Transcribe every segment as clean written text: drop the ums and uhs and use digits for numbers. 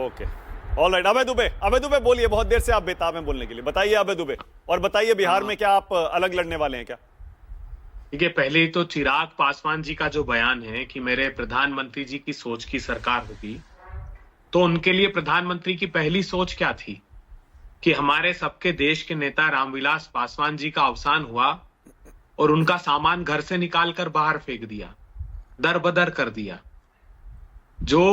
Okay, all right. Abhay Dubey बोलिए, बहुत देर से आप बेताब हैं बोलने के लिए, बताइए अभय दुबे। और बताइए बिहार में क्या आप अलग लड़ने वाले हैं क्या? देखिए, पहले तो चिराग पासवान जी का जो बयान है कि मेरे प्रधानमंत्री जी की सोच की सरकार होगी, तो उनके लिए प्रधानमंत्री की पहली सोच क्या थी कि हमारे सबके देश के नेता रामविलास पासवान जी का अवसान हुआ और उनका सामान घर से निकालकर बाहर फेंक दिया, दर-बदर कर दिया। जो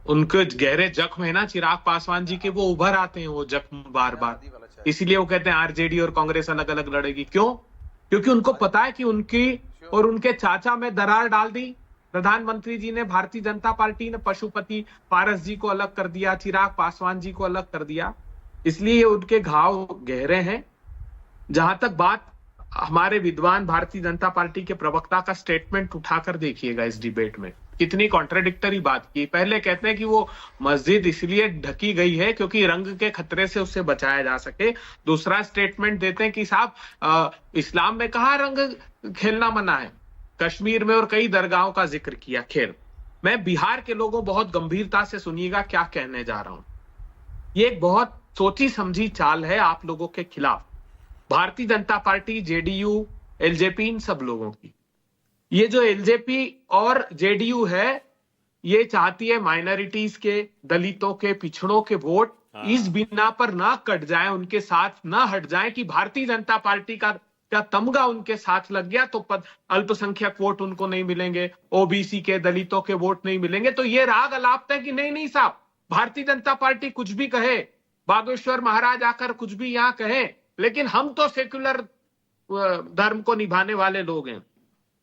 उनके गहरे जख्म है ना चिराग पासवान जी के, वो उभर आते हैं वो जख्म बार बार। इसीलिए वो कहते हैं आरजेडी और कांग्रेस अलग अलग लड़ेगी। क्यों? क्योंकि उनको पता है कि उनकी और उनके चाचा में दरार डाल दी। प्रधानमंत्री जी ने, भारतीय जनता पार्टी ने पशुपति पारस जी को अलग कर दिया, चिराग पासवान जी को अलग कर दिया। इसलिए उनके घाव गहरे हैं। जहां तक बात हमारे विद्वान भारतीय जनता पार्टी के प्रवक्ता का स्टेटमेंट उठाकर देखिएगा, इस डिबेट में कितनी कॉन्ट्राडिक्टरी बात की। पहले कहते हैं कि वो मस्जिद इसलिए ढकी गई है क्योंकि रंग के खतरे से उससे बचाया जा सके। दूसरा स्टेटमेंट देते हैं कि साहब इस्लाम में कहाँ रंग खेलना मना है, कश्मीर में और कई दरगाहों का जिक्र किया। खैर, मैं बिहार के लोगों बहुत गंभीरता से सुनिएगा क्या कहने जा रहा हूं। ये एक बहुत सोची समझी चाल है आप लोगों के खिलाफ, Bharatiya Janata party, JDU, LJP, इन सब लोगों की। ये जो एलजेपी और जेडीयू है, ये चाहती है माइनॉरिटीज के, दलितों के, पिछड़ों के वोट इस बिना पर ना कट जाए, उनके साथ ना हट जाए कि भारतीय जनता पार्टी का तमगा उनके साथ लग गया तो अल्पसंख्यक वोट उनको नहीं मिलेंगे, ओबीसी के, दलितों के वोट नहीं मिलेंगे। तो ये राग अलापता है कि नहीं नहीं साहब, भारतीय जनता पार्टी कुछ भी कहे, बागेश्वर महाराज आकर कुछ भी यहां कहे, लेकिन हम तो सेक्युलर धर्म को निभाने वाले लोग हैं।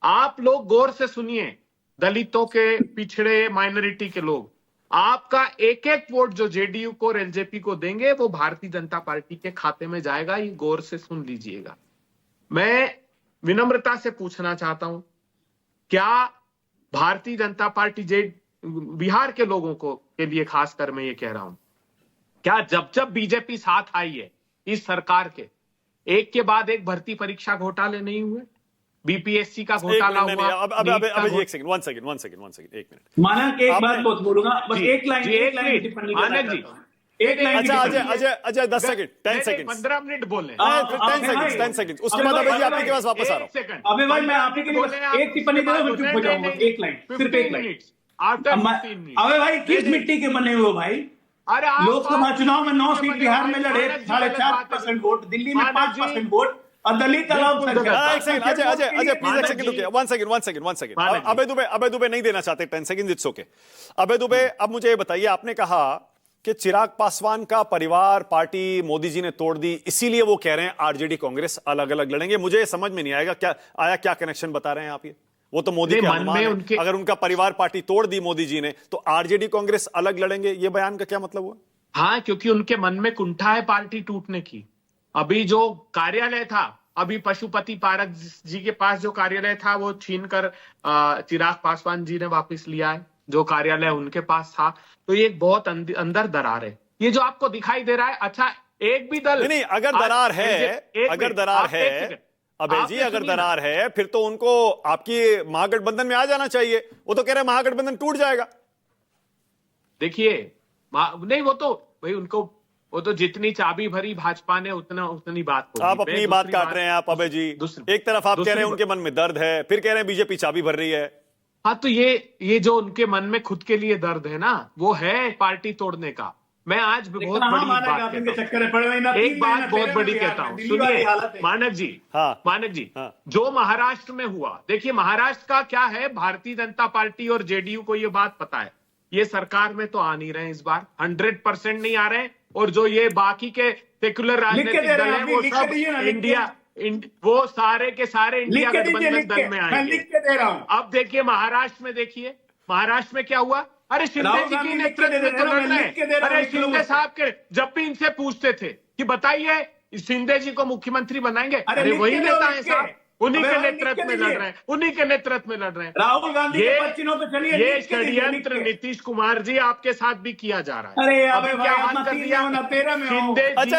आप लोग गौर से सुनिए, दलितों के, पिछड़े, माइनॉरिटी के लोग, आपका एक एक वोट जो जेडीयू को और एलजेपी को देंगे वो भारतीय जनता पार्टी के खाते में जाएगा। ये गौर से सुन लीजिएगा। मैं विनम्रता से पूछना चाहता हूं, क्या भारतीय जनता पार्टी बिहार के लोगों को के लिए खासकर मैं ये कह रहा हूं, क्या जब जब बीजेपी साथ आई है इस सरकार के, एक के बाद एक भर्ती परीक्षा घोटाले नहीं हुए? बीपीएससी का घोटाला हुआ। अब एक सेकंड, वन सेकंड, एक मिनट। मानक एक बात बहुत बोलूंगा, बस एक लाइन टिप्पणी मानक जी, एक लाइन। अच्छा अजय 10 सेकंड, 10 सेकंड, 15 मिनट बोले, 10 सेकंड, उसके बाद अभय जी आपके के पास वापस आ रहा हूँ। अबे भाई, मैं आपके लिए एक टिप्पणी दे रहा हूं, चुप हो जाऊंगा। एक लाइन, सिर्फ एक लाइन। अबे भाई, किस मिट्टी के बने हुए भाई? लोकसभा चुनाव में 9 सीट बिहार में लड़े, 4.5% वोट, दिल्ली में 5% वोट, और दलित एक सेकंड, अजय प्लीज एक सेकंड रुकिए, वन सेकंड। अभय दुबे नहीं देना चाहते 10 सेकंड, इट्स ओके। अभय दुबे, अब मुझे ये बताइए, आपने कहा कि चिराग पासवान का परिवार पार्टी मोदी जी ने तोड़ दी, इसीलिए वो कह रहे हैं आरजेडी कांग्रेस अलग अलग लड़ेंगे। मुझे समझ में नहीं आएगा क्या कनेक्शन बता रहे हैं आप? ये वो तो मोदी के अनुमान है, अगर उनका परिवार पार्टी तोड़ दी मोदी जी ने तो आरजेडी कांग्रेस अलग लड़ेंगे, ये बयान का क्या मतलब हुआ? हाँ, क्योंकि उनके मन में कुंठा है पार्टी टूटने की। अभी जो कार्यालय था, अभी पशुपति पारस जी के पास जो कार्यालय था वो छीनकर चिराग पासवान जी ने वापस लिया है, जो कार्यालय उनके पास था। तो ये एक बहुत अंदर दरार है, ये जो आपको दिखाई दे रहा है। अच्छा, एक भी दल नहीं, अगर दरार है अभय जी, अगर दरार है फिर तो उनको आपकी महागठबंधन में आ जाना चाहिए। वो तो कह रहे हैं महागठबंधन टूट जाएगा। देखिए, नहीं, वो तो भाई उनको, वो तो जितनी चाबी भरी भाजपा ने उतनी बात को, आप अपनी बात काट रहे हैं आप अभय जी। एक तरफ आप कह रहे हैं उनके मन में दर्द है, फिर कह रहे हैं बीजेपी चाबी भर रही है। हाँ, तो ये जो उनके मन में खुद के लिए दर्द है ना, वो है पार्टी तोड़ने का। मैं आज भी बहुत बड़ी बात कहता हूं, एक बात बहुत बड़ी कहता हूं, सुनिए मानक जी। हाँ, मानक जी, हाँ। जो महाराष्ट्र में हुआ, देखिए महाराष्ट्र का क्या है, भारतीय जनता पार्टी और जेडीयू को ये बात पता है, ये सरकार में तो आ नहीं रहे इस बार, 100% नहीं आ रहे। और जो ये बाकी के सेक्युलर राजनीतिक दल है वो सब वो सारे के सारे इंडिया गठबंधन दल में आएंगे। अब देखिए महाराष्ट्र में, देखिए महाराष्ट्र में क्या हुआ। अरे शिंदे जी की नेतृत्व में तो लड़ रहे हैं। अरे शिंदे साहब के जब भी इनसे पूछते थे कि बताइए शिंदे जी को मुख्यमंत्री बनाएंगे, अरे वही नेता है साहब, उन्हीं के नेतृत्व में लड़ रहे हैं, उन्हीं के नेतृत्व में लड़ रहे हैं। राहुल गांधी के पच्चीनों पे चलिए, ये षड्यंत्र नीतीश कुमार जी आपके साथ भी किया जा रहा है। अरे अभी क्या हाल कर दिया शिंदे जी। अच्छा,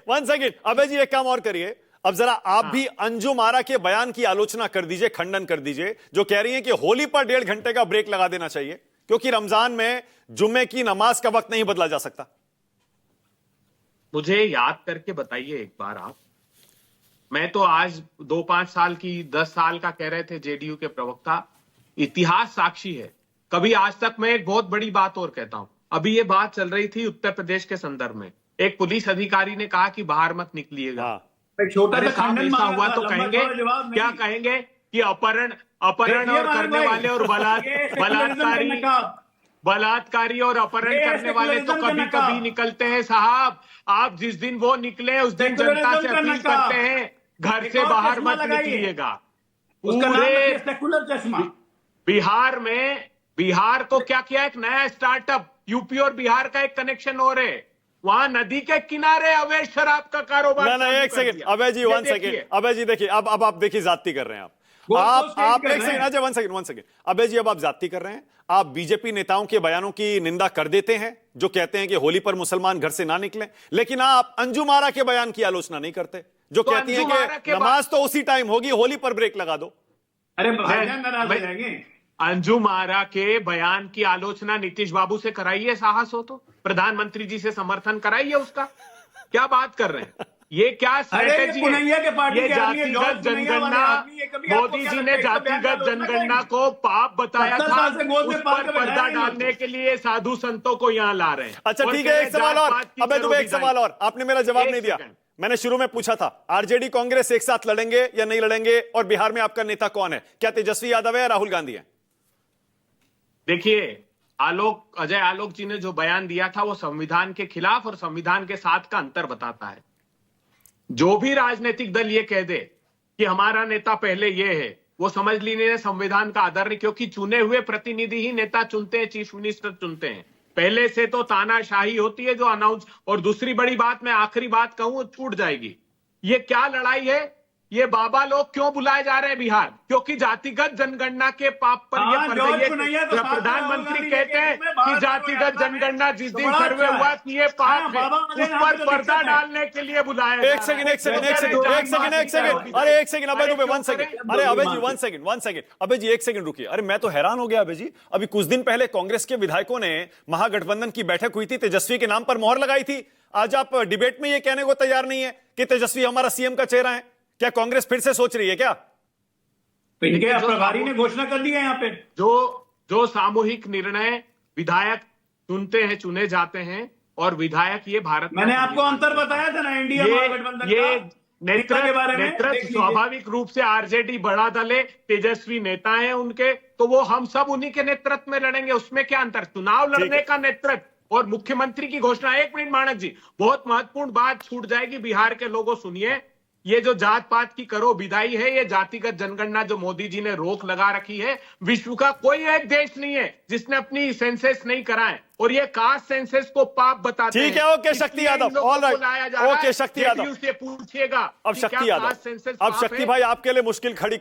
वन सेकंड अभय जी, एक काम और करिए, अब जरा आप भी अंजुम आरा के बयान की आलोचना कर दीजिए, खंडन कर दीजिए, जो कह रही है कि होली पर 1.5 घंटे का ब्रेक लगा देना चाहिए। क्योंकि रमजान में जुम्मे की नमाज का वक्त नहीं बदला जा सकता? मुझे याद करके बताइए एक बार आप। मैं तो आज 2-5 साल की 10 साल का कह रहे थे जेडीयू के प्रवक्ता, इतिहास साक्षी है। कभी आज तक मैं एक बहुत बड़ी बात और कहता हूं, अभी ये बात चल रही थी उत्तर प्रदेश के संदर्भ में, एक पुलिस अधिकारी ने कहा कि बाहर मत निकलिएगा। छोटा अरे सा साहब खंडन ऐसा मांगा हुआ था, तो लंबा कहेंगे चौड़ा जवाब नहीं। क्या कहेंगे कि अपहरण देखिए और करने भाई, वाले और बलात्कारी और अपहरण ये करने वाले तो सेकुलरिज्म का कभी नकाब। कभी निकलते हैं साहब। आप जिस दिन वो निकले उस दिन जनता से सेकुलरिज्म का अपील नकाब। करते हैं घर एक से और बाहर चश्मा मत लगाइए। निकलिएगा। उसका नाम पूरे रखिए सेकुलर चश्मा। बिहार को क्या किया, एक नया स्टार्टअप, यूपी और बिहार का एक कनेक्शन हो रहे, वहां नदी के किनारे अवैध शराब का कारोबार। ना एक सेकंड अभय जी, 1 सेकंड अभय जी, देखिए अब आप देखिए जाती कर रहे हैं आप एक सेकंड अजय 1 सेकंड अभय जी, अब आप जाती कर रहे हैं। आप बीजेपी नेताओं के बयानों की निंदा कर देते हैं जो कहते हैं कि होली पर मुसलमान घर से ना निकलें, लेकिन आप अंजुम आरा के बयान की आलोचना नहीं करते जो कहती है कि नमाज तो उसी टाइम होगी, होली पर ब्रेक लगा दो। अरे भाईजान नाराज हो जाएंगे। अंजुम आरा के बयान की आलोचना नीतीश बाबू से कराइए, साहस हो तो प्रधानमंत्री जी से समर्थन कराइए उसका। क्या बात कर रहे हैं, ये क्या स्ट्रेटेजी है? ये जातिगत जनगणना, मोदी जी ने जातिगत जनगणना को पाप बताया था, उस पर पर्दा डालने के लिए साधु संतों को यहाँ ला रहे हैं। अच्छा ठीक है, एक सवाल और अबे दुबे, एक सवाल और, आपने मेरा जवाब नहीं दिया। मैंने शुरू में पूछा था आरजेडी कांग्रेस एक साथ लड़ेंगे या नहीं लड़ेंगे, और बिहार में आपका नेता कौन है? क्या तेजस्वी यादव है या राहुल गांधी है? देखिए, अजय आलोक जी ने जो बयान दिया था वो संविधान के खिलाफ और संविधान के साथ का अंतर बताता है। जो भी राजनीतिक दल ये कह दे कि हमारा नेता पहले ये है, वो समझ लीजिए संविधान का आदर नहीं, क्योंकि चुने हुए प्रतिनिधि ही नेता चुनते हैं, चीफ मिनिस्टर चुनते हैं। पहले से तो तानाशाही होती है जो अनाउंस। और दूसरी बड़ी बात, मैं आखिरी बात कहूं, छूट जाएगी, ये क्या लड़ाई है? ये बाबा लोग क्यों बुलाए जा रहे हैं बिहार? क्योंकि जातिगत जनगणना के पाप पर ये प्रधानमंत्री कहते हैं कि जातिगत जनगणना जिस दिन सर्वे हुआ कि ये पाप है, उस पर पर्दा डालने के लिए बुलाया। एक सेकंड अबे दुबे 1 सेकंड, अरे अबे जी 1 सेकंड अबे जी 1 सेकंड रुकिए। अरे मैं तो हैरान हो गया अबे जी, अभी कुछ दिन पहले कांग्रेस के विधायकों ने महागठबंधन की बैठक हुई थी, तेजस्वी के नाम पर मोहर लगाई थी। आज आप डिबेट में ये कहने को तैयार नहीं है कि तेजस्वी हमारा सीएम का चेहरा है। क्या कांग्रेस फिर से सोच रही है क्या? तो इनके प्रभारी ने घोषणा कर दी है यहाँ पे, जो सामूहिक निर्णय विधायक चुनते हैं, चुने जाते हैं, और विधायक ये भारत, मैंने आपको अंतर बताया था ना इंडिया महागठबंधन का नेतृत्व स्वाभाविक रूप से आरजेडी बड़ा दल है, तेजस्वी नेता है उनके, तो वो हम सब उन्हीं के नेतृत्व में लड़ेंगे। उसमें क्या अंतर? चुनाव लड़ने का नेतृत्व और मुख्यमंत्री की घोषणा। 1 मिनट मानक जी, बहुत महत्वपूर्ण बात छूट जाएगी, बिहार के लोगों सुनिए। ये जो जात पात की करो विदाई है, ये जातिगत जनगणना जो मोदी जी ने रोक लगा रखी है, विश्व का कोई एक देश नहीं है जिसने अपनी सेंसस नहीं कराए, और ये कास्ट सेंसस को पाप बताते हैं। ठीक है, ओके शक्ति यादव, ऑलराइट, ओके शक्ति यादव, से पूछिएगा अब शक्ति यादव, अब शक्ति भाई आपके लिए मुश्किल खड़ी